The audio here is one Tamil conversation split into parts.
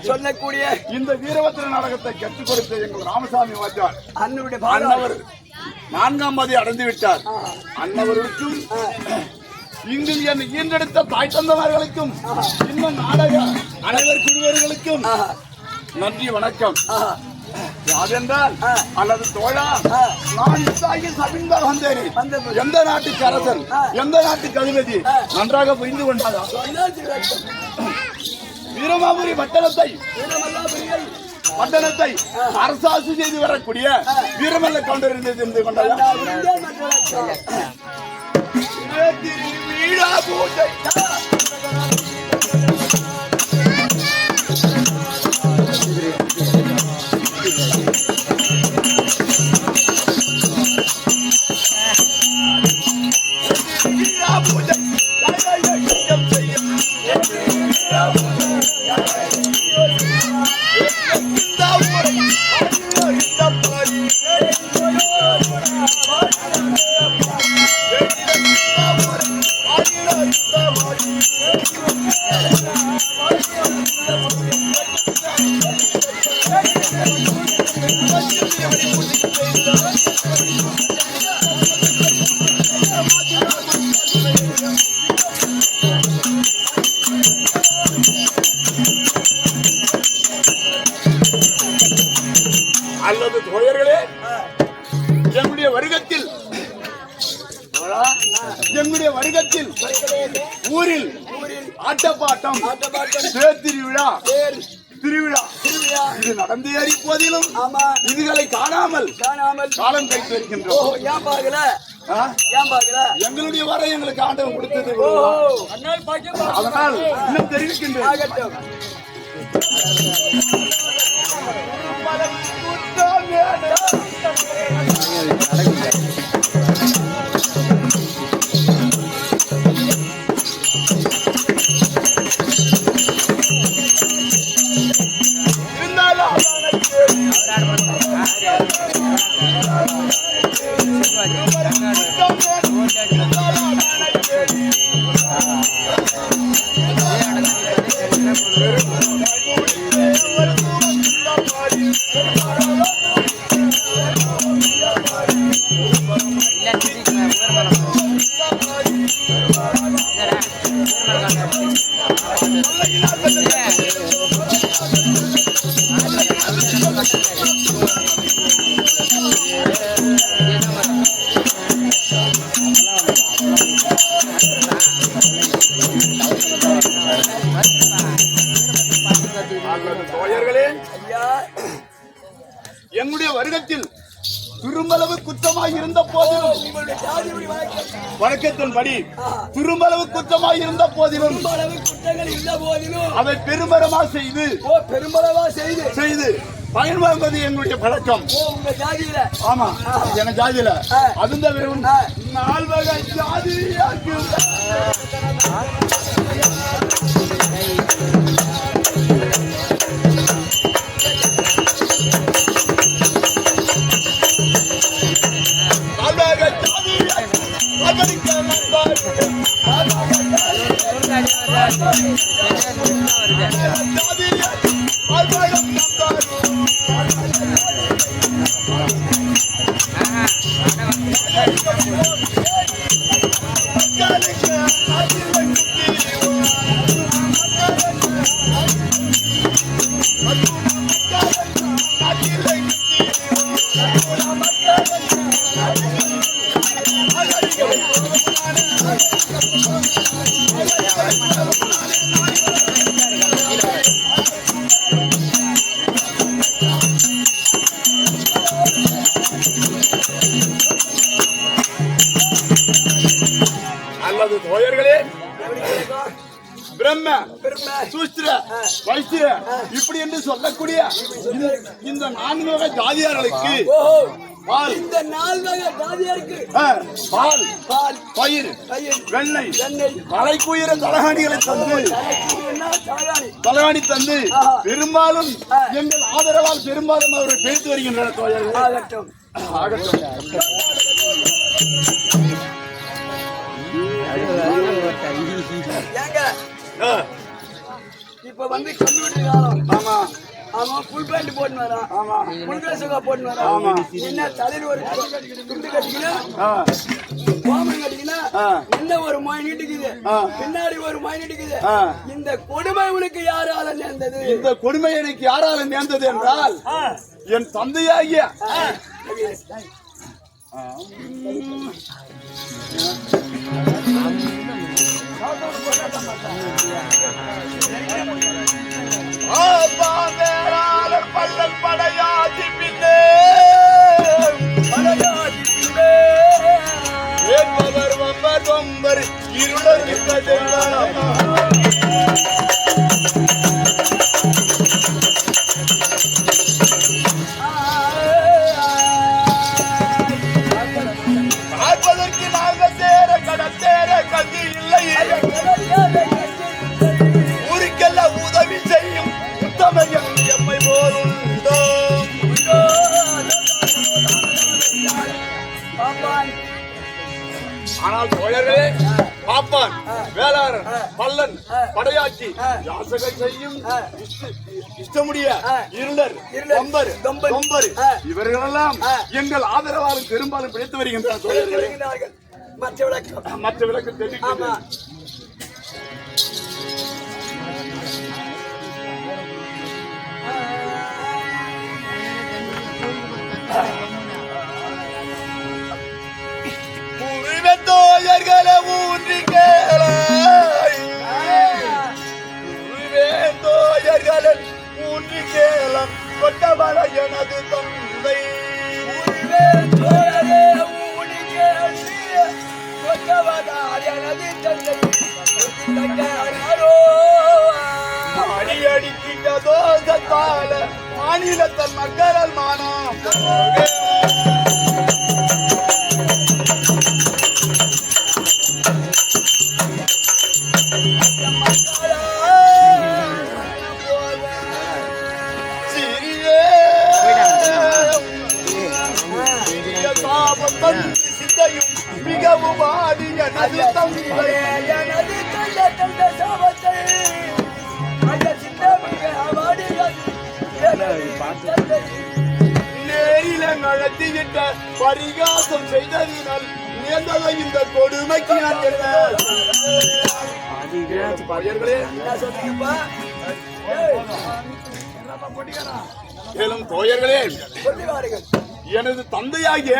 சொல்லக்கூடிய இந்த வீரவத்திர நாடகத்தை கற்றுக் கொடுத்த எங்கள் ராமசாமி வாத்தியார் அண்ணவர் 4ஆம் மதி அடைந்து விட்டார். அண்ணவருக்கும் இங்கு ஈன்றெடுத்த தாய் தந்தவர்களுக்கும் இன்னும் நாடக அனைவர் குழுவர்களுக்கும் நன்றி வணக்கம். யாதென்றால் அல்லது தோழா, நான் சபிந்தால் வந்தேன். எந்த நாட்டுக்கு அரசன், எந்த நாட்டுக்கு அதிபதி நன்றாக புரிந்து கொண்டாரா? வீரமாபுரி பட்டணத்தை அரசாட்சி செய்து வரக்கூடிய வீரமல்ல கவுண்டர் இருந்து கொண்டாரா? அல்லது தோழர்களே, எங்களுடைய வருகத்தில் ஊரில் ஆட்டப்பாட்டம், திருவிழா இது நடந்து ஏறி போதிலும் இதுகளை காணாமல் காலம் கழித்து வருகின்றோம். எங்களுடைய வரை எங்களுக்கு ஆண்டவன் கொடுத்தது, அதனால் இன்னும் தெரிவிக்கின்றேன். எங்களுடைய வருகத்தில் திரும்பளவு குற்றமாய் இருந்த போதிலும் வழக்கத்தின்படி திரும்பளவு குற்றமாய் இருந்த போதிலும் அதை பெரும்பரமாக செய்து பயன் வாங்குவது எங்களுடைய பழக்கம். ஆமா, என ஜாதியில அதுந்த வெறும் 4 வகை ஜாதி. எனது தோழர்களே, பிரம்ம சூஸ்திர வைஸ்திர இப்படி என்று சொல்லக்கூடிய இந்த 4 வகை ஜாதியார்களுக்கு இந்த 4 வகை ஜாதியாருக்கு பால் பயிர் வெண்ணெய் தலைக்குயிர தலகாணிகளை தந்து பெரும்பாலும் எங்கள் ஆதரவால் பெரும்பாலும் அவர்கள் பேசி வருகின்றனர் தோழர்கள். ஆகட்டும். இப்ப வந்து கம்ப்யூட்டர் காலம். ஆமா, அவன் ஃபுல் பேண்ட் போட்டு வரான். ஆமா, ஃபுல் ட்ரெஸ் போட்டு வரான். ஆமா. என்ன தலையில ஒரு துண்டு கட்டிக்கினா கோமம் கட்டிக்கினா இந்த ஒரு மாய் நீட்டுக்குது, பின்னாடி ஒரு மாய் நீட்டுக்குது. இந்த கொடுமை உனக்கு யாரால நேர்ந்தது? இந்த கொடுமை எனக்கு யாரால நேர்ந்தது என்றால் என் தந்தையாகிய பள்ளல் படையாதி பின்னே ஏற்பவர் வம்பர் வம்பர் இருளர் பார்ப்பதற்கு நாங்கள் தேர கடத்தேர கதி இல்லை, ஊருக்கெல்லாம் உதவி செய்யும் உத்தமையம் எம்மை போலும். ஆனால் தோழர்களே, பாப்பான் வேளாளர் பல்லன் படையாட்சி யாசகை செய்யும் இஷ்டமுடிய இருளர் தொம்பர் இவர்களெல்லாம் எங்கள் ஆதரவாலும் பெரும்பாலும் பிடித்து வருகின்றனர் தோழர்களே. மற்ற விளக்கு தெரிவிக்கிறது. தோழர்களை ஊன்றி கேளாய், தோழர்களை ஊன்றி கேளாம் கொட்டவள எனது தந்தை. அடி அடிக்கின்ற தோசத்தால மாநிலத்தன் மக்கள் மானம் சிந்தையும் மிகவும் ஆடிய நதி தந்தை நேரில நடத்திவிட்ட பரிகாசம் செய்ததினால் நேர்ந்ததை இந்த கொடுமைக்கு நான் மேலும் தோழர்களே, எனது தந்தையாகிய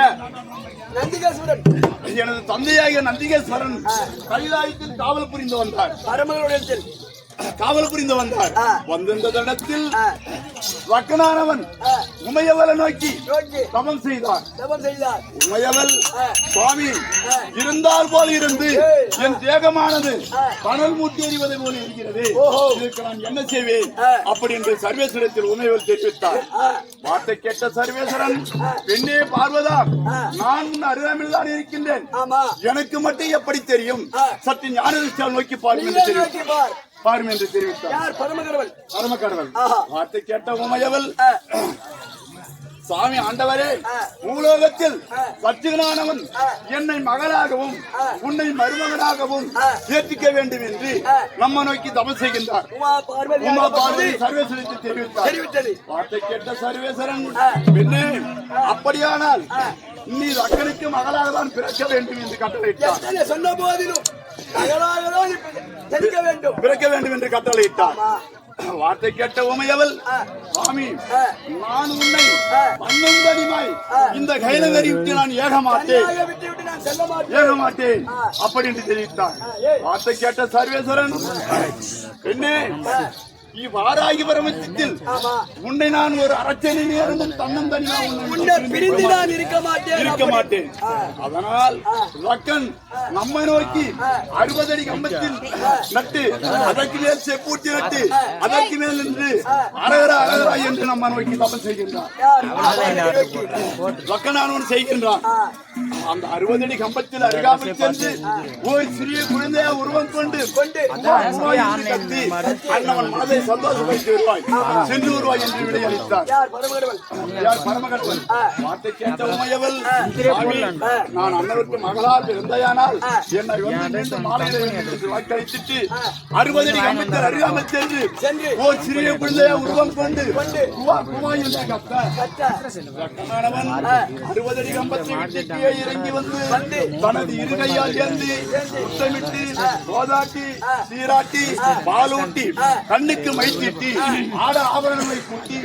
நந்திகேஸ்வரன் கைலாயத்தில் காவல் புரிந்து வந்தார். காவல் புரிந்து வந்தார். வந்திருந்த இடத்தில் வக்கனானவன் உமையவளை நோக்கி தவம் செய்தார். உமையவள், சுவாமி இருந்தால் போல் இருந்து என் தேகமானது கனல் மூட்டி எறிவதை போல இருக்கிறது, இதற்கு நான் என்ன செய்வேன் அப்படி என்று சர்வேஸ்வரத்தில் உமையவள் தெரிவித்தார். வார்த்தை கேட்ட சர்வேஸ்வரன், பெண்ணே பார்வதா, நான் உன் அருகாமையில் தான் இருக்கின்றேன், எனக்கு மட்டும் எப்படி தெரியும், சற்று ஞானதிஷ்டால் நோக்கி பாரும் என்று தெரிவித்தார். பரமக்கடவுள். வார்த்தை கேட்ட உமையவள், சாமி ஆண்டவரே, பூலோகத்தில் சத்தியனானவன் என்னை மகளாகவும் உன்னை மருமகனாகவும் ஏற்றிக்க வேண்டும் என்று நம்ம நோக்கி தபம் செய்கின்றார். உமா பார்வதி சர்வேஸ்வரத்தை தெரிவித்தார். வார்த்தை கேட்ட சர்வேஸ்வரன், பெண்ணே அப்படியானால் நீ அக்கனுக்கு மகளாக தான் பிறக்க வேண்டும் என்று கட்டளையிட்டார். சொன்ன போதிலும் பிறக்க வேண்டும் என்று கட்டளையிட்டார். வார்த்தை கேட்ட உமையவள், சுவாமி நான் உன்னை பன்னெண்டடிமாய் இந்த கைலவரி விட்டு நான் ஏக மாட்டேன் அப்படி என்று தெரிவித்தார். வார்த்தை கேட்ட சர்வேஸ்வரன், பெண்ணே இவ்வாறாகி பிரமத்தில் ஆமா உன்னை நான் ஒரு அரசனை நேர்ந்தும் தன்னந்தனியா உன்னை பிரிந்து நான் இருக்க மாட்டேன் அதனால் லக்கன் நம்மை நோக்கி 60 அடி கம்பத்தில் நட்டு அதற்கு மேல் செப்பூட்டி நட்டு அதற்கு மேல் நின்று அரகரா அரகரா என்று நம்ம நோக்கி தபம் செய்கின்றான். லக்கனானவன் செய்கின்றான். அந்த 60 அடி கம்பத்தில் அருகாமல் சென்று ஒரு சிறிய குழந்தையா உருவம் கொண்டு கத்தி அண்ணவன் மனதை சந்தோஷப்படுத்தி வருவாய் சென்று வருவாய் என்று விடையளித்தார். யார் பரமகடவன் வார்த்தை கேட்ட உமையவள் நான் அண்ணனுக்கு மகளால் இருந்தையானால் என்னை வந்து மீண்டும் மாலையில் வாக்களித்துட்டு 60 அடி கம்பத்தில் அருகாமல் சென்று ஒரு சிறிய குழந்தையா உருவம் கொண்டு குவா குவா என்று கத்த 60 அடி கம்பத்தை விட்டு இறங்கி வந்து தனது இருகையால் ஏந்தி முத்தமிட்டு போதாட்டி சீராட்டி பாலூட்டி கண்ணுக்கு மைத்தீட்டி ஆட ஆபரணங்களை கூட்டி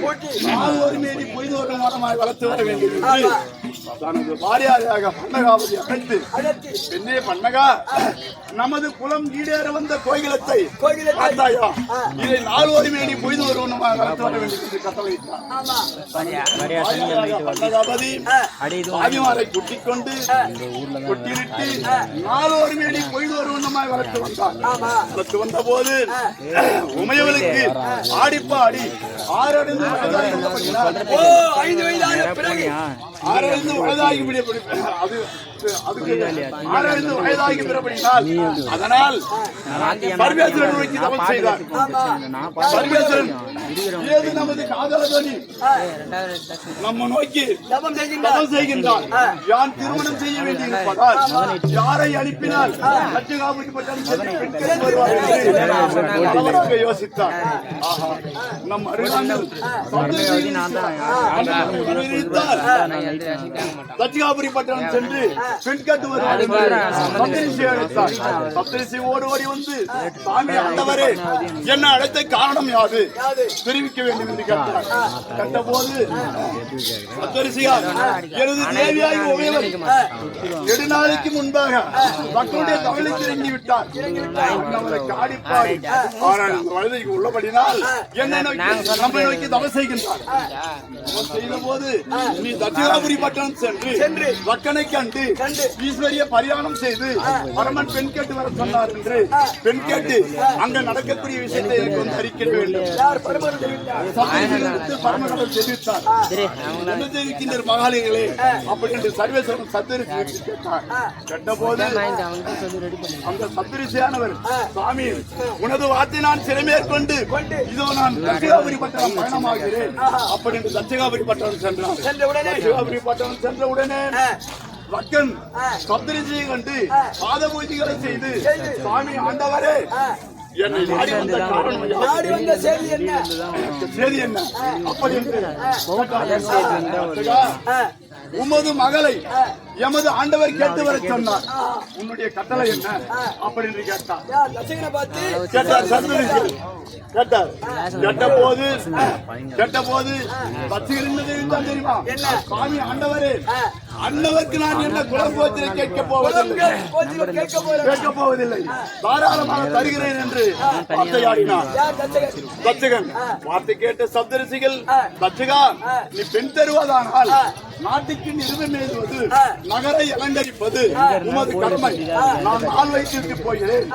ஒரு மேடி பொய்தோறு மரமாய் வளர்த்து வர வேண்டியது தனது பாரியாரியாக பன்னகாவதி அழைத்து பெண்ணே பன்னகா நமது குலம் ஈடேற வந்த கோயிலத்தை பார்த்தாயா இதை 4 ஒரு மேடி பொய்தோறு வளர்த்து வர வேண்டியது கட்டளையிட்டார். பன்னகாவதி ஆதிமாரை குட்டிக் கொண்டு கொட்டிவிட்டு 4 ஒரு மேடி பொய்தோறு வண்ணமாய் வளர்த்து வந்தார். வளர்த்து வந்த போது உமையவளுக்கு ஆடிப்பாடி 6 அடைந்து வயதாகி பிறப்படினால் அதனால் பரமேஸ்வரன் நோக்கி தவம் செய்தார். பரமேஸ்வரன் ஏது நமது காதலி நம்ம நோக்கி தவம் செய்கின்றார். யான் திருமணம் செய்ய வேண்டியிருப்பதால் யாரை அனுப்பினால் யோசித்தார். நம் அருகாமல் தட்சிகாபுரி பட்டணம் சென்று பெண் கட்டுவது சப்தரிசி ஓடி ஓடி வந்து சாமி ஆண்டவரே என்ன அழைத்த காரணம் யாது தெரிவிக்க வேண்டும் என்று கேட்டார். கட்டபோது சப்தரிசியார் எனது தேவியாகி உமையவர் 7 நாளைக்கு முன்பாக மக்களுடைய தமிழுக்கு இறங்கி விட்டார். காடிப்பாடி வலதைக்கு உள்ளபடினால் என்னை நம்மை நோக்கி தவம் செய்கின்றார். செய்த போது நீ தட்சிகாபுரி பட்டணம் சென்று வக்கனை கண்டு ஈஸ்வரிய பரியாணம் செய்து பரமன் பெண் கேட்டு வர சொன்னார் என்று பெண் கேட்டு அங்க நடக்கக்கூடிய விஷயத்தை எனக்கு வந்து அறிக்க வேண்டும். பரமகடல் தெரிவித்தார். என்ன தெரிவிக்கின்ற மகாலிகளே அப்படி என்று சர்வேஸ்வரன் சத்திரிசி கேட்டார். கேட்டபோது அந்த சத்திரிசியானவர் சுவாமி உனது வார்த்தை நான் சிறைமேற்கொண்டு இதோ நான் தட்சிகாபுரி பட்டணம் பயணமாகிறேன் அப்படி என்று தட்சிகாபுரி பட்டணம் சென்றார். தட்சிகாபுரி பட்டணம் சென்ற உடனே வக்கன் சப்தரிசியை கண்டு பாத பூஜைகளை செய்து சுவாமி ஆண்டவரே என்னை நாடி வந்த காரணம் செய்தி என்ன அப்படி என்று உமது மகளை எமது ஆண்டவர் கேட்டு வர சொன்னார். உன்னுடைய கட்டளை என்ன அப்படி என்று கேட்டார். கேட்டபோது தான் தெரியுமா சுவாமி ஆண்டவரே அன்னவருக்கு நான் என்ன குலங்கோத்திரை கேட்கப் போவதில்லை தாராளமாக தருகிறேன் என்று வார்த்தையாடினார். தச்சகன் வார்த்தை கேட்ட சப்தரிசிகள் தச்சகா நீ பெண் தருவதானால் நாட்டுக்கு நிறுவனமேறுவது நகரை அலங்கரிப்பது உமது கடமை. நான் நாள் வைத்துட்டு போகிறேன்.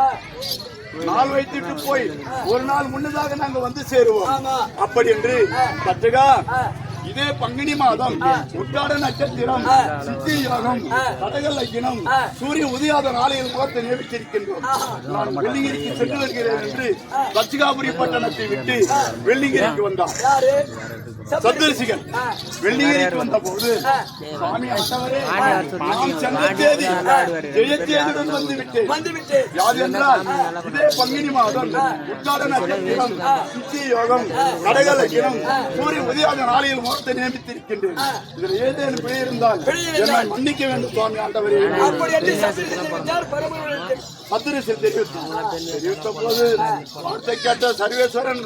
நாள் வைத்துட்டு போய் ஒரு நாள் முன்னதாக நாங்க வந்து சேருவோம் அப்படி என்று தச்சகா இதே பங்குனி மாதம் உட்டாட நட்சத்திரம் சித்தி யோகம் கடகல் லக்கினம் சூரிய உதயாத நாளையில் முகத்தை நியமித்திருக்கின்றோம். நான் வெள்ளிங்கிரிக்கு சென்று வருகிறேன் என்று தட்சிகாபுரி பட்டணத்தை விட்டு வெள்ளிங்கிரிக்கு வந்தார். சப்தரிசிகள் வெள்ளிங்கிரிக்கு வந்த போது சுவாமி ஆண்டவரே நான் சென்ற தேதி ஜெயத்தேதியுடன் வந்துவிட்டேன். யாது என்றால் இதே பங்குனி மாதம் உட்டாட நட்சத்திரம் சித்தி யோகம் கடகல் லக்கினம் சூரிய உதயாத நாளையில் போர்த்தை நியமித்திருக்கின்றேன். இதில் ஏதேனும் பிழை இருந்தால் என்னை மன்னிக்க வேண்டும் சுவாமி ஆண்டவரே. சத்துரிசி தெரிவித்த போது வார்த்தை கேட்ட சர்வேஸ்வரன்,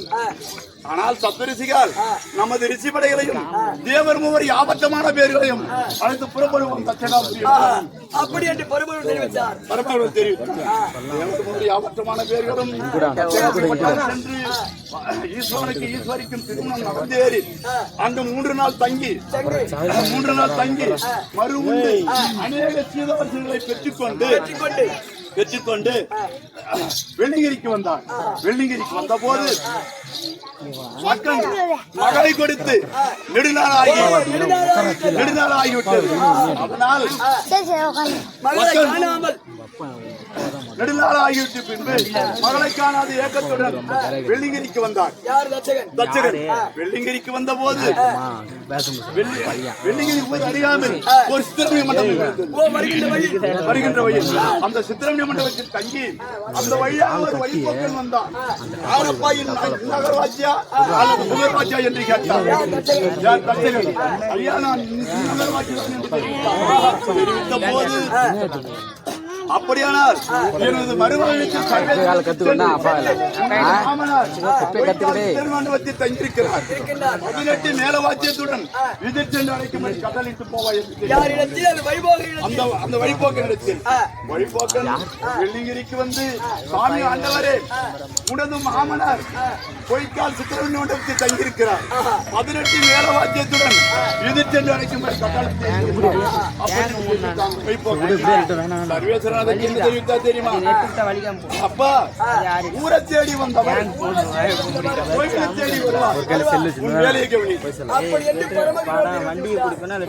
ஆனால் சத்துரிசிகள் நமது ரிஷி படைகளையும் தேவர் மூவர் யாபத்தமான பேர்களையும் அழைத்து புறப்படுவோம் தட்சணாபுரி அப்படி என்று பரமன் தெரிவித்தார். பரமன் தெரிவித்தார். தேவர் மூவர் யாபத்தமான பேர்களும் சென்று ஈஸ்வரனுக்கு ஈஸ்வரிக்கும் திருமணம் நடந்தேறி அங்கு 3 நாள் தங்கி மறுமுண்டு அநேக சீதவர்களை பெற்றுக்கொண்டு வெள்ளிங்கிரிக்கு வந்தார். வெள்ளிங்கிரிக்கு வந்த போது மக்கள் மகளை கொடுத்து நெடுநாளாகிவிட்டது. அதனால் நெடுநாளாகிவிட்டு பின்பு மகளை காணாத ஏக்கத்துடன் வெள்ளிங்கிரிக்கு வந்தார். தச்சகன் வெள்ளிங்கிரிக்கு வந்த போது வெள்ளிங்கிரிக்கு போய் அறியாமல் ஒரு சித்திரமணி மண்டபம் வருகின்ற வழியில் அந்த சித்திரமணி மண்டபத்தில் தங்கி அந்த வழியாக ஒரு வழிபோக்கன் வந்தான். ஆரப்பாயின் நகர்வாட்சியா அல்லது புகழ்வாட்சியா என்று கேட்டார். யார் தச்சகன்? ஐயா, நான் நகர்வாட்சிதான் என்று தெரிவித்த போது, அப்படியானால் எனது மருமகளுக்கு மண்டபத்தில் தங்கியிருக்கிறார். 18 மேலவாத்தியத்துடன் விதிர் சென்று அழைக்கும்படி கட்டளிட்டு போவாய். அந்த வழிபோக்கனிடத்தில் வழிபோக்கன் வெள்ளிங்கிரிக்கு வந்து, சுவாமி ஆண்டவரே, உனது மாமனார் பொய்க்கால் சித்திரவண்ணி மண்டபத்தில் தங்கியிருக்கிறார். 18 மேலவாத்தியத்துடன் விதிர் சென்று அழைக்கும்படி கட்டளிட்டு சர்வேஸ்வரன் தெரியுமா? அப்பா ஊரை தேடி வந்தவன் தேடி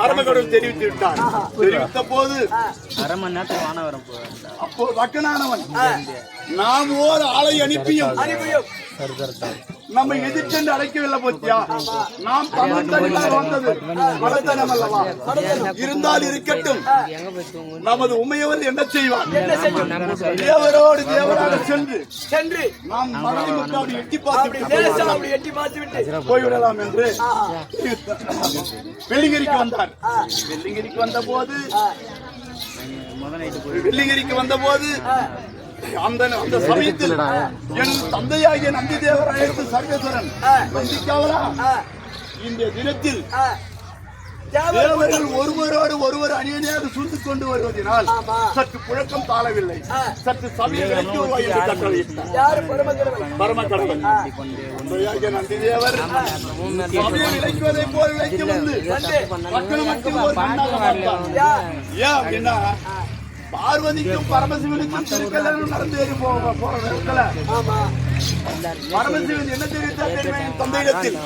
பரமகடவுள் தெரிவித்து விட்டார். தெரிவித்த போது அப்போ வக்கனானவன், நாம் ஓர் ஆளை அனுப்பியும் நம்மை எதிர்த்து அழைக்கவில்லை போத்தியா? நாம் தமிழ்நாடு வந்தது மடத்தனம் அல்லவா? இருந்தால் இருக்கட்டும், நமது உமையவர் என்ன செய்வார்? தேவரோடு தேவராக சென்று நாம் மகளை மக்கள் எட்டி பார்த்து போய்விடலாம் என்று வெள்ளிங்கிரிக்கு வந்தார். வெள்ளிங்கிரிக்கு வந்தபோது அந்த சமயத்தில் என் தந்தையாகிய நந்தி தேவர் அழைத்து சர்வேஸ்வரன் வந்திக்காவலா, இந்த தினத்தில் தேவர்கள் ஒருவரோடு ஒருவர் அணியணையாக சூழ்ந்து கொண்டு வருவதனால் சற்று புழக்கம் தாழவில்லை. சற்று சமயம் விலைக்கு என்று கட்டளையிட்டார் பரமக்கடவுள். நந்தி தேவர் சமயம் விலைக்குவதை போல் விலைக்கு வந்து மக்கள் மட்டும் ஒரு மண்ணாக பார்த்தார். ஏன் அப்படின்னா, பார்வதிக்கும் பரமசிவனுக்கும் திருக்கல்யாணம் நடந்தேறி போகல. பரமசிவன் என்ன தெரிவித்தார்? தந்தையிடத்தில்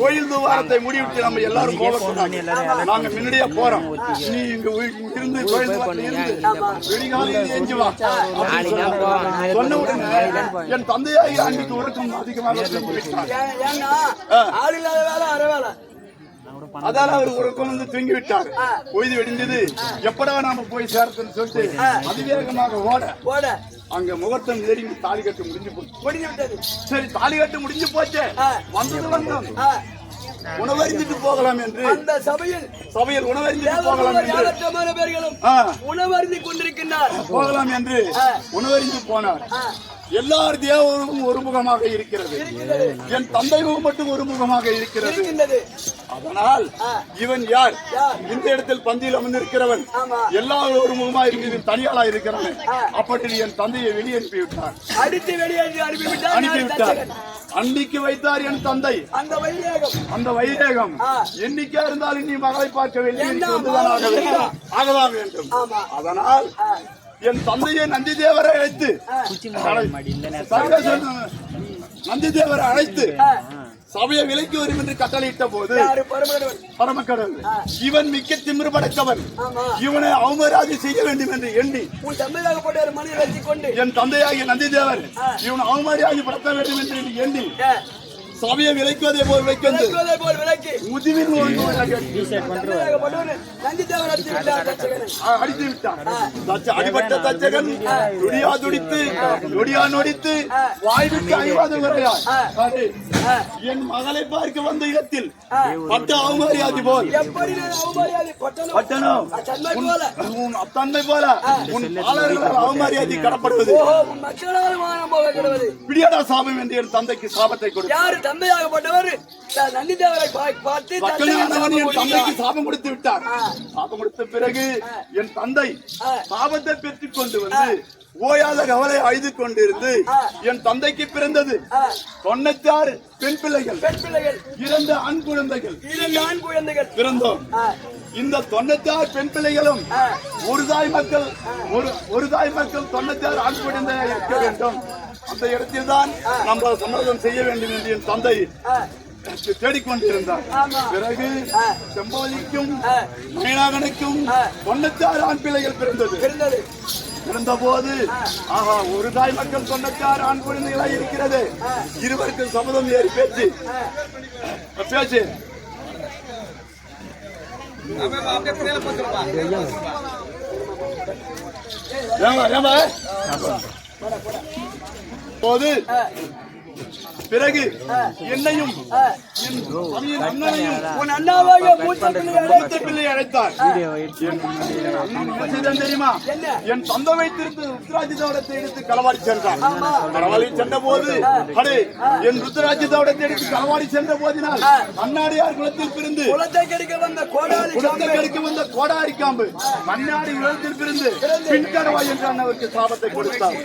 கோயில் துவாரத்தை மூடிவிட்டு நம்ம எல்லாரும் போகக்கூடாது, நாங்க முன்னாடியே போறோம், நீ இங்க இருந்து கோயில் வெளிகாலையில் எஞ்சி வா சொன்ன உடனே என் தந்தையாகி அன்னைக்கு உறக்கம் அதிகமாக அதால அவர் உறக்கம் வந்து தூங்கி விட்டார். பொய்து வெடிஞ்சது. எப்படா நாம போய் சேர்த்துன்னு சொல்லிட்டு அதிவேகமாக ஓட அங்க முகூர்த்தம் ஏறி தாலி கட்டு முடிஞ்சு விட்டது. சரி, தாலி கட்டு முடிஞ்சு போச்சு. வந்தோம் உணவறிந்துட்டு போகலாம் என்று அந்த சபையில் உணவறிந்துட்டு போகலாம் என்று உணவறிந்து கொண்டிருக்கின்றார். போகலாம் என்று உணவறிந்து போனார். எல்லார் தேவரும் ஒருமுகமாக இருக்கிறது. என் தந்தை மட்டும் ஒருமுகமாக இருக்கிறது. அதனால் இவன் யார்? இந்த இடத்தில் பந்தியில் அமர்ந்திருக்கிறவன் எல்லாரும் ஒருமுகமா இருக்கிறது, தனியாளா இருக்கிறவன். அப்படி என் தந்தையை வெளியே அனுப்பிவிட்டார். அனுப்பிவிட்டார். அன்னைக்கு வைத்தார் என் தந்தை அந்த வைரேகம். என்னைக்கா இருந்தாலும் நீ மகளை பார்க்கவில்லை, ஆகதான் வேண்டும். அதனால் என் தந்தையை நந்தி தேவரை அழைத்து சபையை விலைக்கு வரும் என்று கட்டளையிட்ட போது பரமக்கடவுள், இவன் மிக்க திமிரு படைத்தவன், இவனை அவமரியாதை செய்ய வேண்டும் என்று எண்ணி என் தந்தையாகிய நந்தி தேவர் இவன் அவமரியாதை படுத்த வேண்டும் என்று எண்ணி சபையை விலைக்குவதே போல் விலைக்கு விலைக்கு முதுவில் அடித்து விட்டான். அடிபட்ட தச்சகன் நொடியா துடித்து நொடியா நொடித்து வாய்விட்டு அழிவாத வரையார் என் மகளை பார்க்க வந்த இடத்தில் பட்ட அவமரியாதை போல் பட்டனும் தன்மை போல உன் பாலர்களால் அவமரியாதை கடப்படுவது பிடியாடா சாபம் என்று என் தந்தைக்கு சாபத்தை கொடுத்தார். தந்தையாகப்பட்டவர் நந்திதேவரை பார்த்து என் தந்தைக்கு சாபம் கொடுத்து விட்டார். சாபம் கொடுத்த பிறகு என் தந்தை சாபத்தை பெற்றுக் கொண்டு வந்து ஓயாத கவலை அழுது கொண்டிருந்து என் தந்தைக்கு பிறந்தது 96 பெண் பிள்ளைகள் 2 ஆண் குழந்தைகள் பிறந்தோம். இந்த 96 பெண் பிள்ளைகளும் ஒரு தாய் மக்கள் 96 ஆண் குழந்தையாக இருக்க வேண்டும். அந்த இடத்தில் தான் நம்ம சம்மதம் செய்ய வேண்டும் என்று என் தந்தை தேடிக்கொண்டிருந்தார். பிறகு செம்பாலிக்கும் மீனாகனுக்கும் 96 ஆண் பிள்ளைகள் பிறந்தது. பிறந்த போது ஆஹா ஒரு தாய் மக்கள் 96 ஆண் குழந்தைகளாக இருக்கிறது. இருவருக்கு சம்மதம் ஏறி பேச்சு போது பிறகு என்னையும் உன் அண்ணாவாக மூத்த பிள்ளை அழைத்தார். தெரியுமா என் தந்தை வைத்திருந்து ருத்ராஜிதோடத்தை எடுத்து களவாடி சென்றார். களவாடி சென்ற போது என் ருத்ராஜிதோடத்தை எடுத்து களவாடி சென்ற போதினால் மன்னாடியார் குலத்தில் பிறந்து குலத்தை கெடுக்க வந்த கோடாரி காம்பு மன்னாடி குலத்தில் பிறந்து பின்கடவாய் என்று அண்ணனுக்கு சாபத்தை கொடுத்தார்.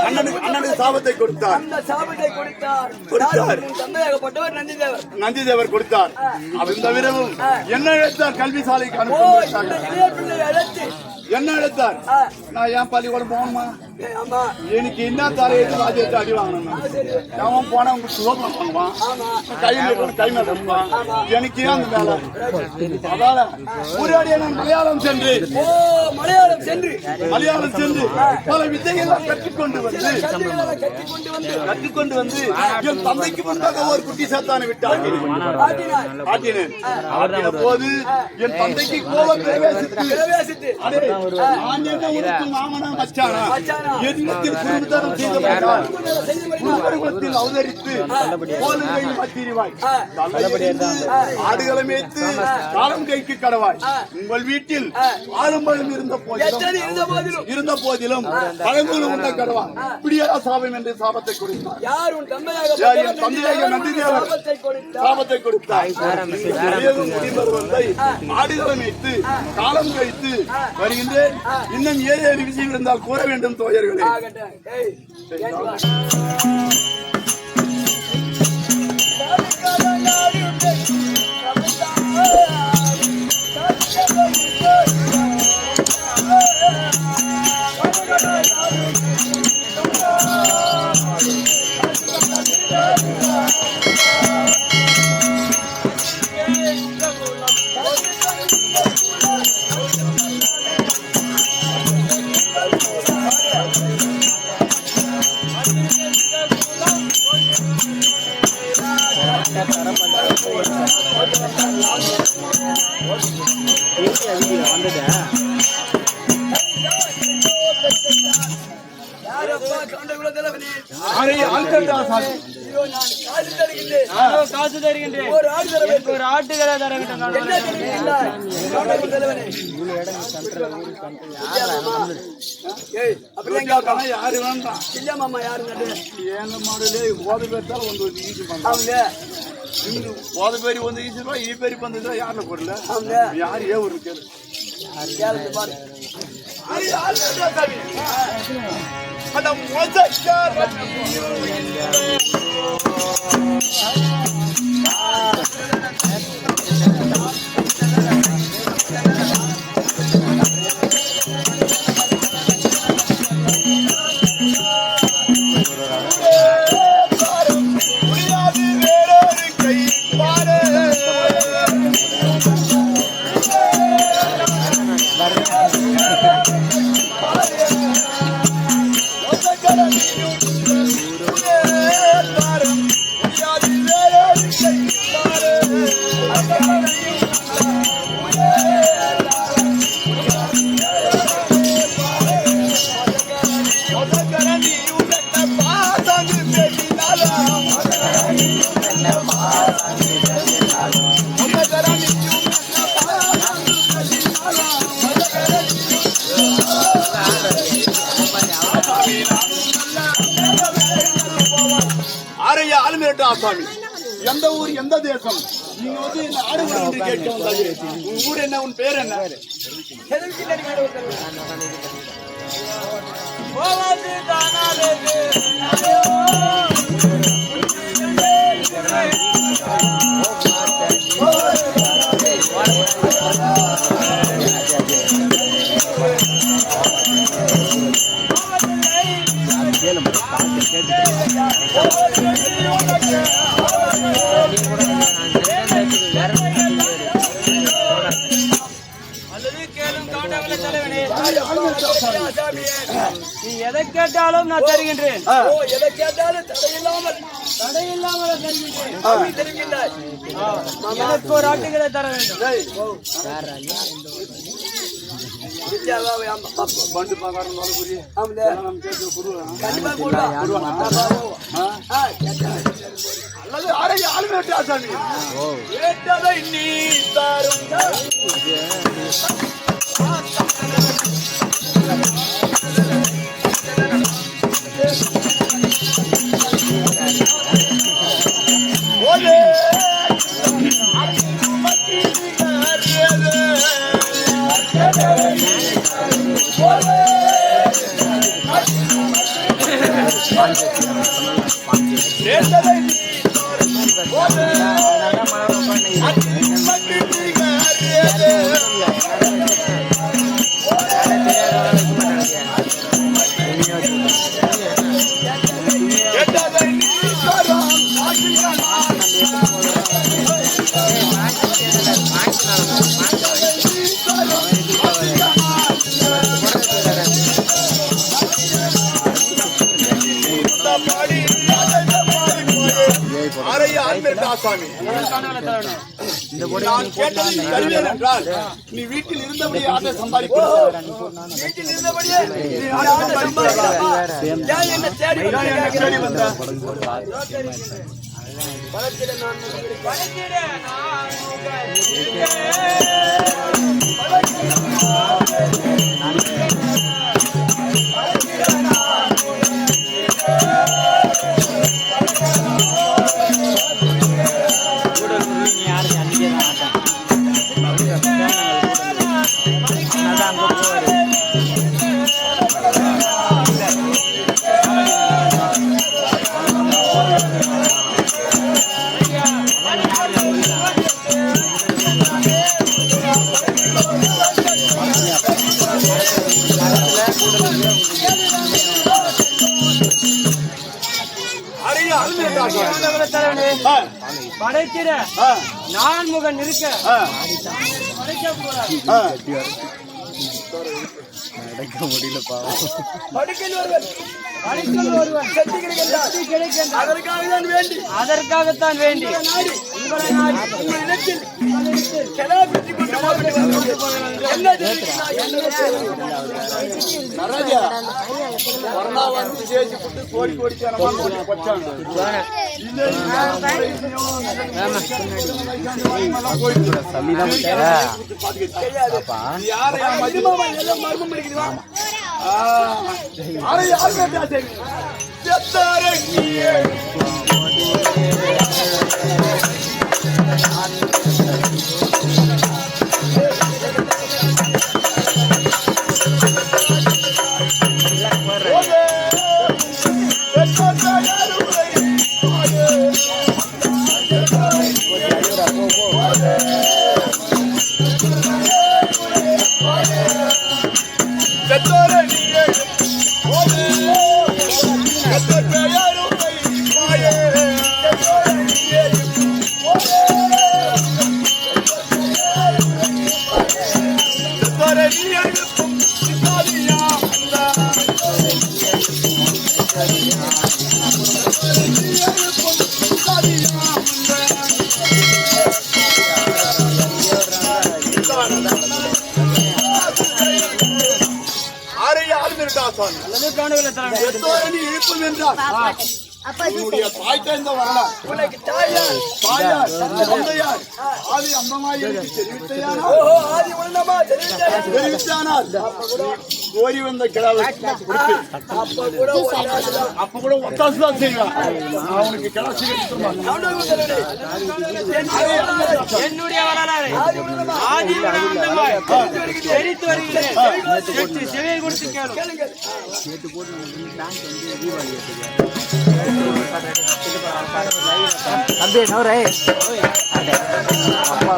அண்ணனுக்கு சாபத்தை கொடுத்தார். நந்திதேவர் கொடுத்தார். அந்த விரவும் என்ன அழைத்தார் கல்வி சாலைக்கு என்ன அழைத்தார். நான் ஏன் பள்ளிக்கூடம் போகணுமா எனக்கு என்ன தலையிட்டு ராஜ்யத்தை அடி வாங்கணும். அவன் போனா உங்களுக்கு சோதனை பண்ணுவான் கை நடப்பான். எனக்கு ஏன் அந்த வேலை அதால ஊராடிய நான் மலையாளம் சென்று பல வித்தைகளை கற்றுக்கொண்டு வந்து என் தந்தைக்கு முன்பாக ஒரு குட்டி சாத்தானை விட்டு ஆட்டினேன். போது என் தந்தைக்கு கோபம் பிரவேசித்து நான் என்ன உனக்கு மாமனா மச்சானா எதிர்த்தில் குடும்பத்தாரம் செய்தவர்கள் அவதரித்து ஆடுகளை மேய்த்து காலம் கைக்கு கடவாய். உங்கள் வீட்டில் ஆலம்பழம் இருந்த போதிலும் பழங்களும் உண்ட கடவாய். பிடியாத சாபம் என்று சாபத்தை கொடுத்தார். சாபத்தை கொடுத்தார். ஆடுகளை மேய்த்து காலம் கழித்து வருகின்றேன். இன்னும் ஏதேனும் விஷயம் இருந்தால் கூற வேண்டும் தோழர்களே. காசு தருகின்றேன். ஒரு ஆட்டுகளை தருகின்றேன். யாரு வேண்டாம் இல்லமாமா யாரு ஏன மாடலே ஓத பேர்த்தால் ಒಂದು ಈಜು ಬಂದ ಇಂದು ಓದ ಬೇರಿ ಒಂದು ಈಜು ಈ ಬೇರಿ ಬಂದಿದ್ರೆ ಯಾರನ್ನ ಕೊಡಲ್ಲ ಯಾರು ಏ ಊರು ಕೇಳು ಯಾರು ಬಾರಿ ಅದ ಮೋಜಕ್ಕ ஆல்பர்ட் ஆசாமி. எந்த ஊர், எந்த தேசம்? நீங்க வந்து இந்த ஆடுகள் என்று கேட்க வந்தாங்க. உன் ஊர் என்ன? உன் பேர் என்ன? நீ எதை கேட்டாலும் நான் தருகின்றேன். எதை கேட்டாலும் தடையில்லாமல் தருகின்றேன். எனக்கு ஒரு ஆட்டுகளை தர வேண்டும். அல்லது ஆல்பர்ட் ஆசாமி கேட்டதை நீ தரும். ஆசாமி, நான் கேட்டது நீ தருவேன் என்றால் நீ வீட்டில் இருந்தபடியே ஆட்டை சம்பாதிக்கிறாய். வீட்டில் இருந்தபடியே என்ன தேடி வந்த படைத்திட நான் முகன் இருக்க நடக்க முடியலப்பா. அதற்காகத்தான் வேண்டி உங்களை நாடி கோடி அல்லது காணுகளை தர வேண்டும். இழுப்பும் என்றால் உன்னுடைய தாய் தந்த வரலாம் உனக்கு தாயார் தாயார் தந்தையார் ஆதி அந்தமாய் எனக்கு தெரிவித்தானால் ஓஹோ ஆதி உன்னமா தெரிவித்தார் தெரிவித்தானால் கோரி வந்த கிழவை அப்ப கூட ஒத்தாசு தான் செய்வான் அவனுக்கு கிளச்சி என்னுடைய வரலாறு ஆதி அந்தமாய் தெரித்து வருகிறேன் கேட்டு செவியை கொடுத்து கேளு தம்பி நவரே அப்பா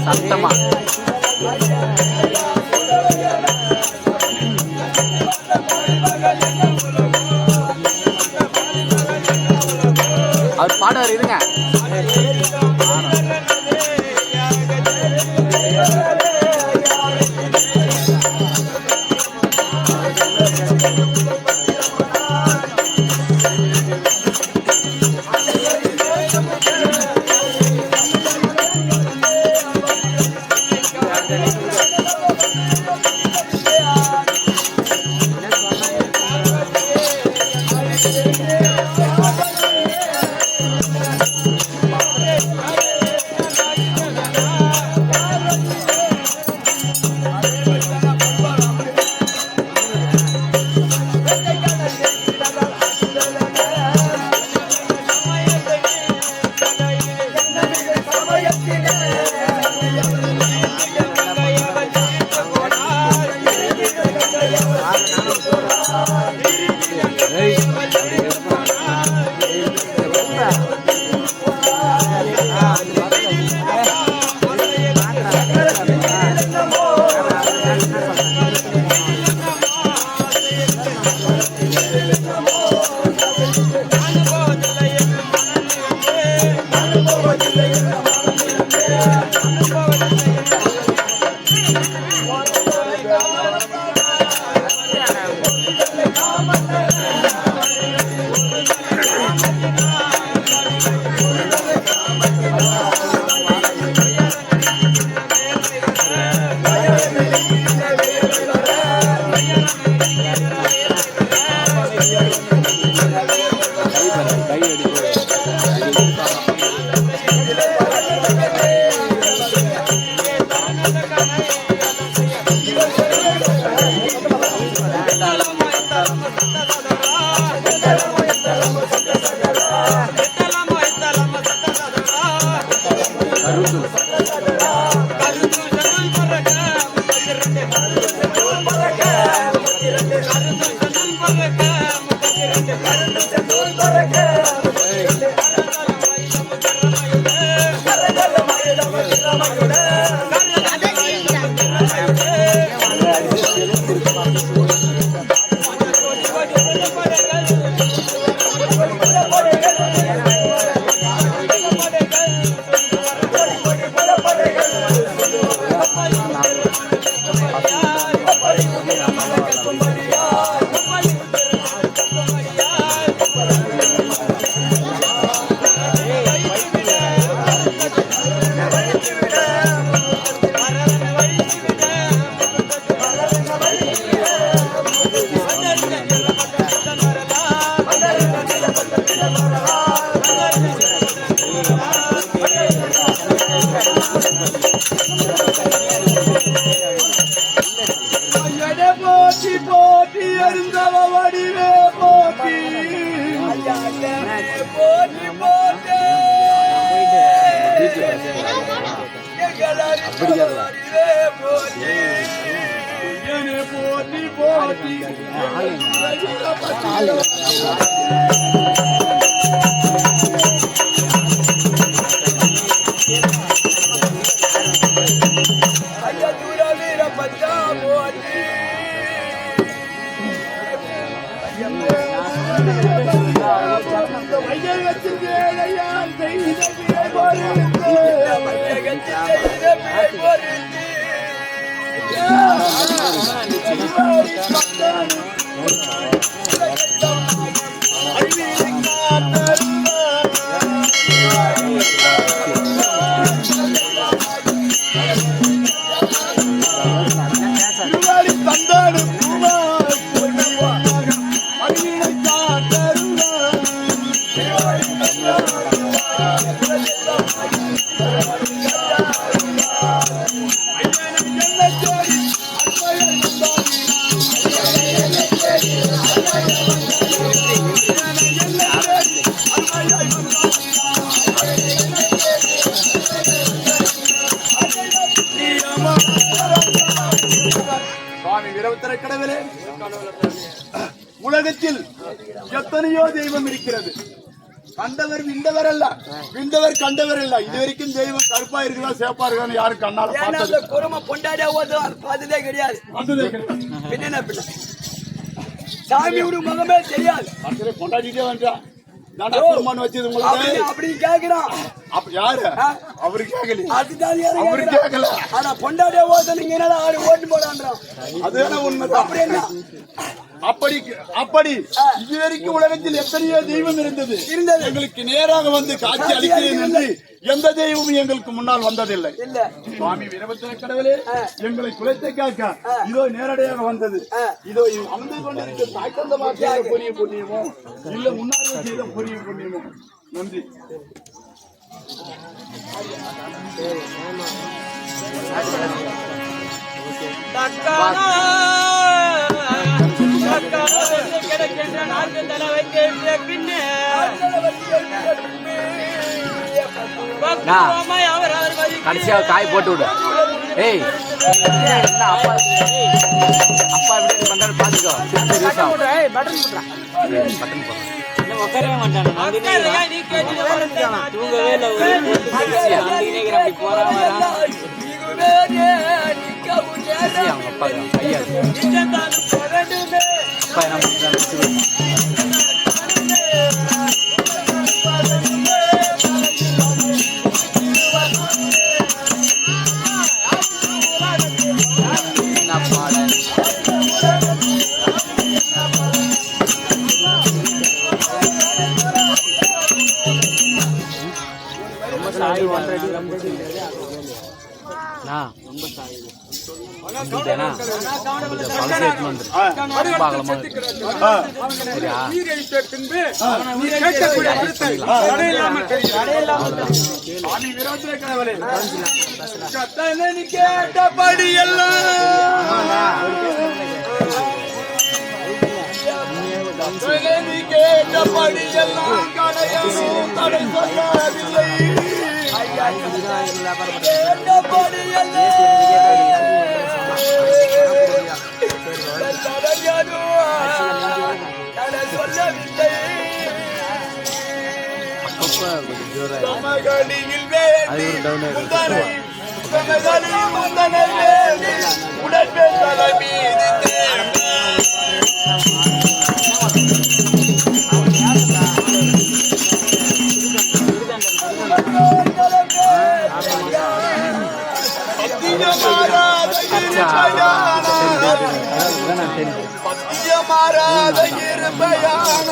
சத்தமா அவர் பாடுவார் இருங்க விட போட்டி போட்டி அறிந்தவ வடிவே போட்டி போட்டி போட்டு போட்டி போட்டி ஐயா தூர வீர பச்சா போட்டி வையகத்தில் செய்த தந்தாடு கடவுளே, உலகத்தில் எத்தனையோ தெய்வம் இருக்கிறது. கண்டவர் விண்டவர் அல்ல, விண்டவர் கண்டவர் அல்ல. இது வரைக்கும் தெய்வம் கருப்பா இருக்குதா சேப்பா இருக்கா யாரும் கண்ணால பார்த்தது குடும்ப பொண்டாடியா பார்த்ததே கிடையாது. பின்ன சாமியோட முகமே தெரியாது. கொண்டாடிட்டே வந்தா அப்படி கேக்குறான். யாரு அவரு கேட்கல, அவரு கேட்கல. ஆனா பொண்டாடியா ஓட்ட நீங்க என்ன ஆடு ஓட்டு போடான்றான். அதுதானே உண்மை. அப்படி என்ன அப்படி இதுவரைக்கும் உலகத்தில் எத்தனையோ தெய்வம் இருந்தது. எங்களுக்கு நேராக வந்து காட்சி அளிக்கிறேன் என்று எந்த தெய்வமும் எங்களுக்கு முன்னால் வந்ததில்லை. சுவாமி வீரபத்திர கடவுளே, எங்களை குலத்தை காக்க இதோ நேரடியாக வந்தது. இதோ அமர்ந்து கொண்டிருக்க தாய்க்கந்தமாக செய்த புரிய புண்ணியமோ இல்ல முன்னாடி செய்த புரிய புண்ணியமோ. நன்றி. கடைசியாக காய் போட்டு விடு. ஏய் என்ன அப்பா அப்பா எப்படி பண்றாரு பாத்துக்கோ. பட்டன் உட்காரவே மாட்டாங்க. தூங்கவே இல்லை. போறாங்க அவங்க அப்பா ஐயா அப்பா என்ன கேட்டபடி எல்லாம் கடையும் தடை சொல்லாதில்லை. மாறாத இருப்பையான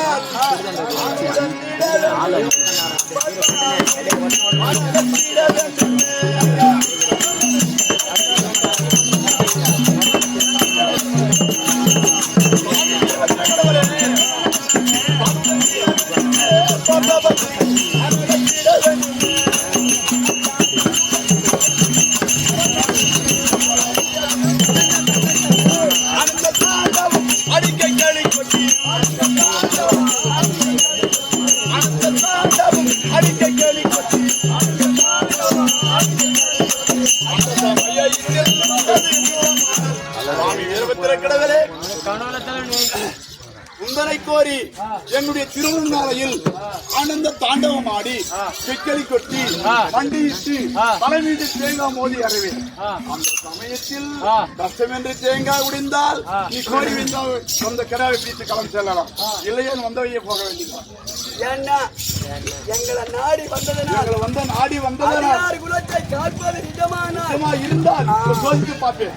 சுவாமி வீரபத்திர கடவுளே, கனவுல தலைவனே உங்களை கோரி என்னுடைய திருவண்ணாலையில் ஆனந்த தாண்டவம் ஆடி செக்கலி கொட்டி மண்டியிட்டு தலை மீது தேங்காய் மோதி அறிவேன். அந்த சமயத்தில் கஷ்டம் என்று தேங்காய் உடைந்தால் நீ கோரி வைத்தால் அந்த கிடாவை பிடித்து களம் செல்லலாம், இல்லையே வந்தவையே போக வேண்டியதான். ஏன்னா எங்களை நாடி வந்ததனால் குலத்தை காப்பது நிஜமானா இருந்தால் சோதித்து பார்ப்பேன்.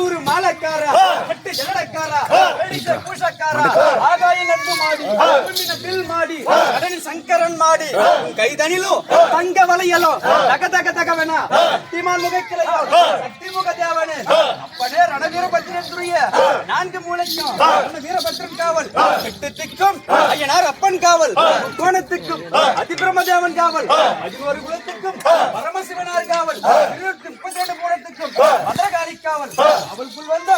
ஒரு மாலக்காரா பட்டு ஜனடக்காரா பூஷக்காரா ஆகாய நட்பு மாடி பில் மாடி கடனில் சங்கரன் மாடி கைதனிலோ தங்க வலையலோ தக தக தகவன திமான் முகக்கிளையோ சக்தி முக தேவனே அப்பனே ரணவீரபத்ரனுடைய 4 மூலைக்கும் வீரபத்ரன் காவல் 8 திக்கும் ஐயனார் அப்பன் காவல் கோணத்துக்கும் அதிபிரமதேவன் காவல் 11 குலத்துக்கும் பரமசிவனார் காவல் 32 மூலத்துக்கும் பத்ரகாளி காவல் அவளுக்குள் வந்த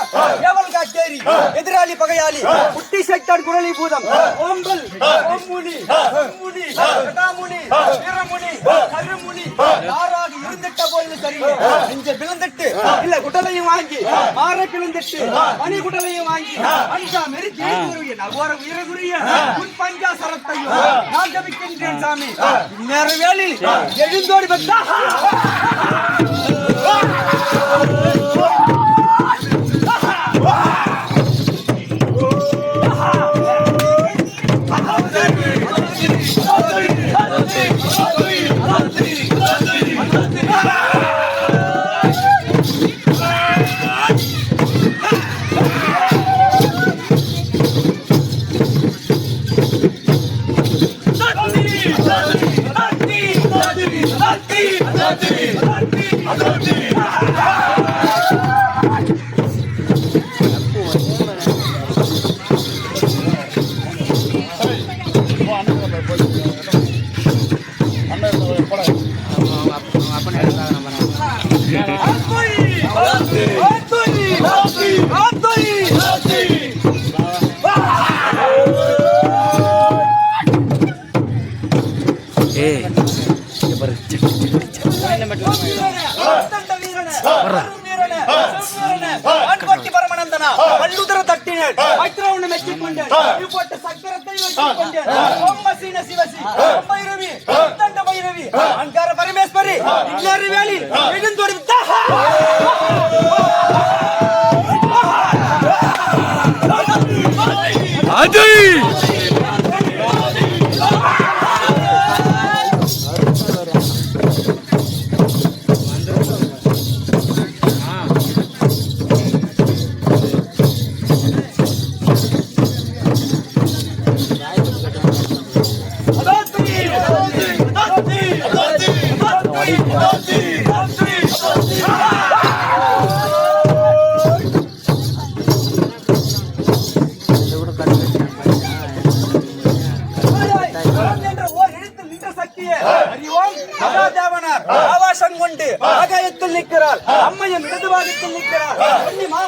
ஏவல் காச்சேரி எதிராளி பகையாளி புட்டி சைத்தான் குரலி பூதம் ஓம்பல் ஓம்முனி ஓம்முனி கடாமுனி வீரமுனி கருமுனி யாராக இருந்துட்ட போது சரி நெஞ்ச பிளந்துட்டு இல்ல குட்டலையும் வாங்கி மாற பிளந்துட்டு மணி குட்டலையும் வாங்கி அஞ்சா மெரிச்சி எழுதுருவிய நகோர வீரகுரிய உன் பஞ்சா சரத்தையும் நான் ஜபிக்கின்றேன் சாமி இந்நேர வேலில் எழுந்தோடி வந்தா பல்லுதர தட்டினர் மைத்ரவுன மெச்சிக்கொண்டேன் போட்ட சக்கரத்தை வைத்துக்கொண்டேன் ஓம் மசீன சிவசி ஓம் பைரவி தண்ட பைரவி அங்கார பரமேஸ்வரி இன்னாரி வேலி எழுந்தோடி அஜய் என்ற ஓர் எழுத்தில் நின்ற சக்தியே அறிவோம். மகாதேவனார் ஆவாசம் கொண்டு ஆகாயத்தில் நிற்கிறார். அம்மையும் இடதுபாகத்தில் நிற்கிறார்.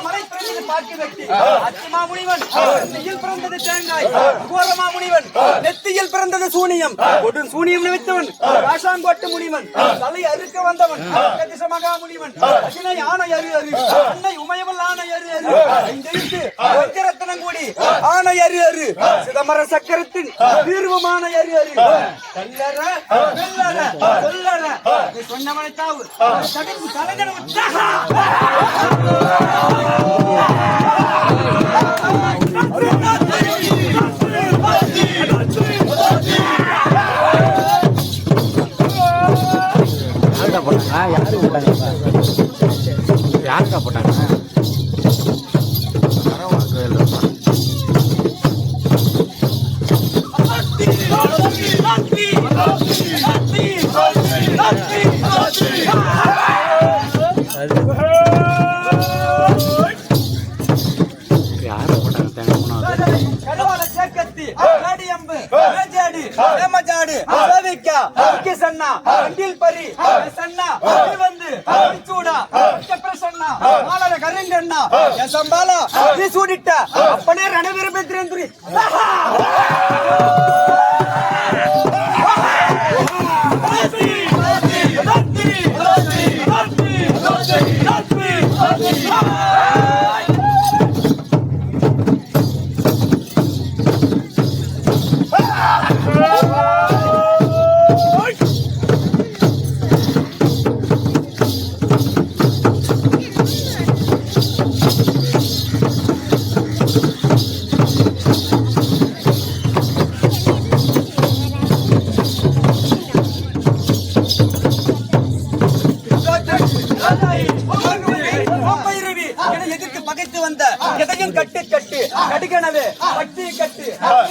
மலை பிறந்தது பாக்கி வெட்டி அத்திமா முனிவன் நெய்யில் பிறந்தது தேங்காய். கோரமா முனிவன் நெத்தியில் பிறந்தது சூனியம். கொடும் சூனியம் நிமித்தவன் ராசாங்கோட்டு முனிவன். தலை அறுக்க வந்தவன் மகா முனிவன். அகிலை ஆணை அரு அரு அன்னை உமையவள் ஆணை அரு அரு ஐந்தெழுத்து வைத்திரத்தனம் கூடி ஆணை அரு அரு சிதம்பர சக்கரத்தின் தீர்வமான அரு அரு கல்லற வெல்லற சொல்லற நீ சொன்னவனை தாவு தடுப்பு தலைநடவு யாருக்கா போட்டாங்க கடவாள சேக்கத்தி நாடியம்பு மேஜாடி ஏமஜாடி சேவிக்கா கிசன்னா அண்டில் பரி சன்னா வந்து சூடா பிரசன்னா மாலர கரங்கண்ணா யசம்பாலா நீ சூடிட்ட அப்பனே ரணவீர பெத்ரேந்திரி எதையும் கட்டு கட்டு கடுகனவே கட்டி கட்டு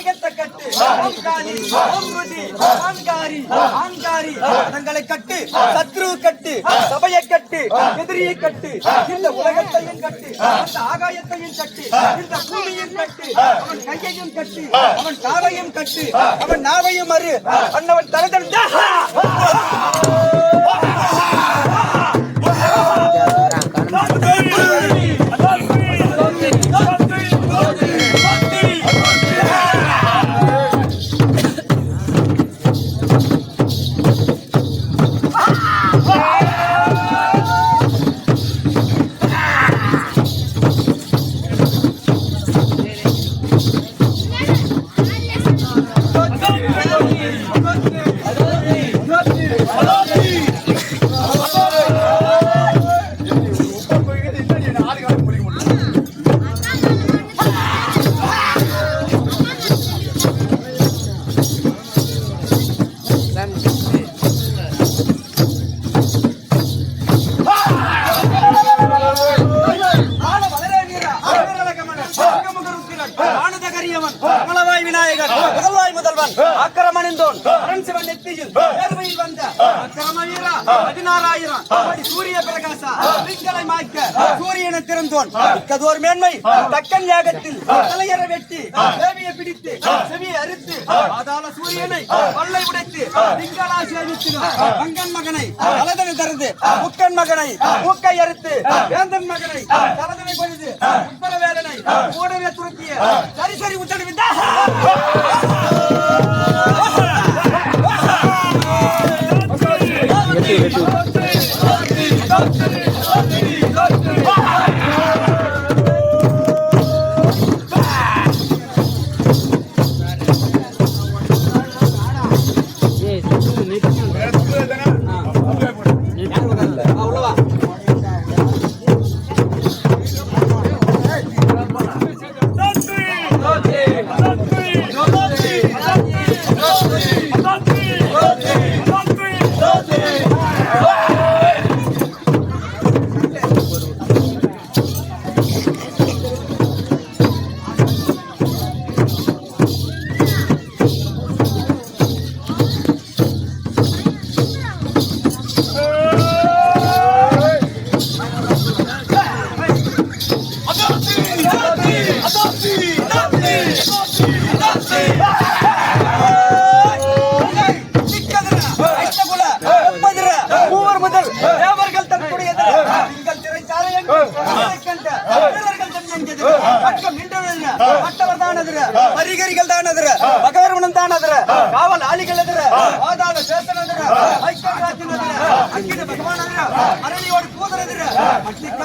கட்டு கட்டு ஆங்காரி ஆங்காரி ஆங்காரி தங்களை கட்டு சத்ரு கட்டு சபையை கட்டு எதிரியை கட்டு இந்த உலகத்தையும் கட்டு அந்த ஆகாயத்தையும் கட்டு இந்த பூமியும் கட்டு அவன் கையையும் கட்டு அவன் காலையும் கட்டு அவன் நாவையும் அரு அன்னவன் தலைதன் சூரிய பிரகாசா சூரியனை திறந்தோன் மிக்கதோர் மேன்மை தக்கன் யாகத்தில் தலையற வெட்டி தேவியை பிடித்து செவியை அறுத்து பாதாள சூரியனை பல்லை உடைத்து திங்களா சேவித்து பங்கன் மகனை தலதனை தருது முக்கன் மகனை மூக்கை அறுத்து வேந்தன் மகனை தலதனை பொழுது உப்பர வேலனை கூடவே துருக்கிய சரி சரி உத்தரவிட்டா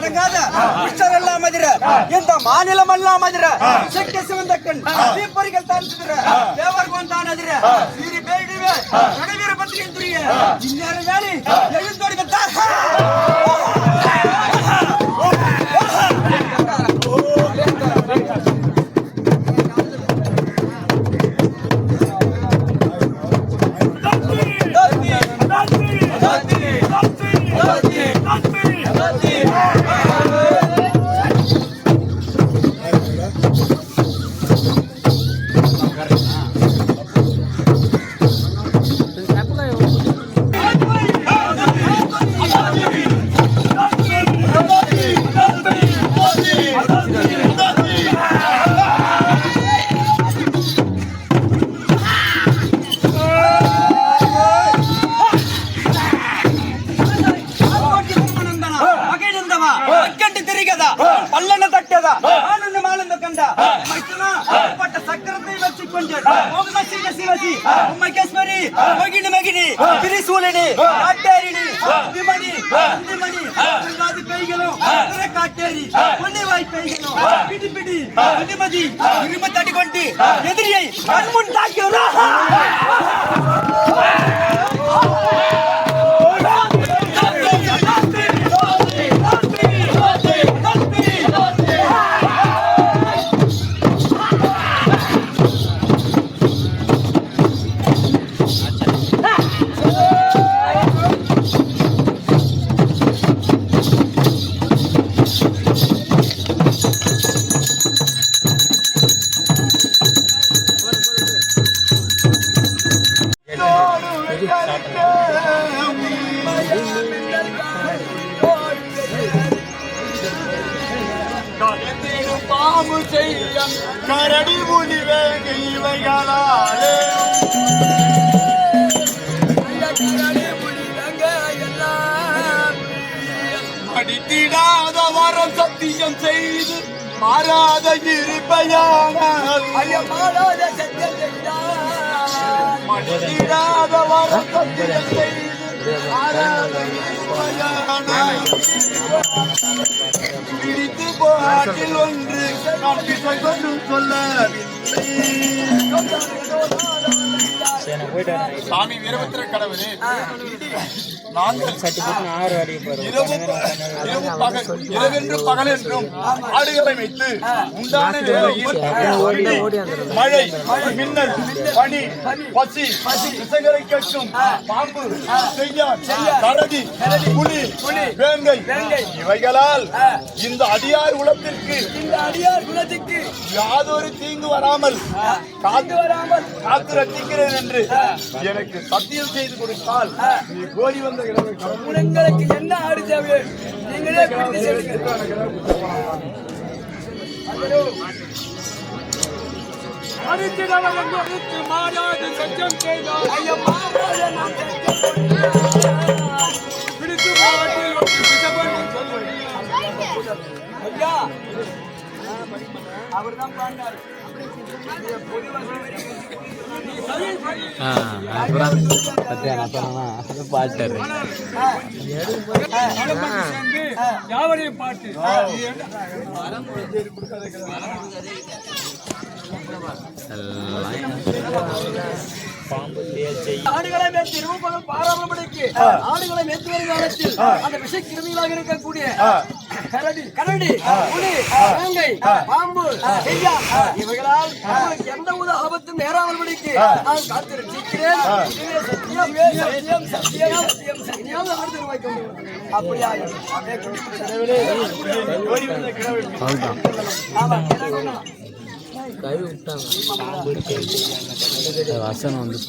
அடங்காத உச்சரெல்லாம் மதிர இந்த மாநிலம் எல்லாம் மதிர செக்க சிவந்த கண் தீப்பொறிகள் தான் சிதற தேவர்கோன் தான் அதிர சீரி பேடிவே கடவீர பத்திரிகை துரிய இந்நேரம் வேலை எழுந்தோடி வந்தார் பல்லன தட்டதா ஆனந்தம் ஆனந்த கண்டா மைத்துனா பட்ட சக்கரத்தை வச்சு கொஞ்சம் ஓம் சிவ சிவசி உம்மகேஸ்வரி மகினி மகினி திரிசூலினி காட்டேரினி விமணி அந்திமணி உங்காதி பேய்களும் காட்டேரி பொன்னிவாய் பேய்களும் பிடி பிடி அதிமதி இரும தடி கொண்டு எதிரியை கண்முன் தாக்கிறா பாம்பு செய்ய கரடி புலி வேங்க இவைகளாலே அடித்திடாத வரம் சத்தியம் செய்து மாறாத இருப்பையானால் மடித்திடாத வரம் சத்தியம் செய்து மாறாத இருப்பையானால் பிடித்து போட்டில் ஒன்று நான் பிசை கொண்டு சொல்லவில்லை. சாமி வீரபத்திர கடவுளே, நாங்கள் இரவென்று பகலென்றும் ஆடுகளை வைத்து உண்டான வேளையில் மழை, மின்னல், பனி, பசி, விசைகளை கட்டும் பாம்பு, செய்யான், கரடி, புலி, வேங்கை இவைகளால் இந்த அடியார் குலத்திற்கு யாதொரு தீங்கு வராமல் காத்து ரட்சிக்கிறேன் என்று எனக்கு சத்தியம் செய்து கொடுத்தால் நீ கோரி வந்த உங்களுக்கு என்ன ஆடு தேவை நீங்களே அடித்து மாறாது சத்தியம் செய்தார் பிடித்து மாட்டில் ஐயா அவர்தான் பாண்டாரு பாட்டாரு யாவரையும் பாட்டு ஆடுகளை மேற்று இருபது பாராமணிக்கு ஆடுகளை மேற்று வரும் காலத்தில் அந்த விஷ கிருமிகளாக இருக்கக்கூடிய கரடி புலி வேங்கை பாம்பு இவைகளால் உங்களுக்கு எந்த ஒரு ஆபத்தும் நேராமல் படிக்கு நான் காத்து ரட்சிக்கிறேன் அப்படியா கை விட்டாங்க வசனம் வந்து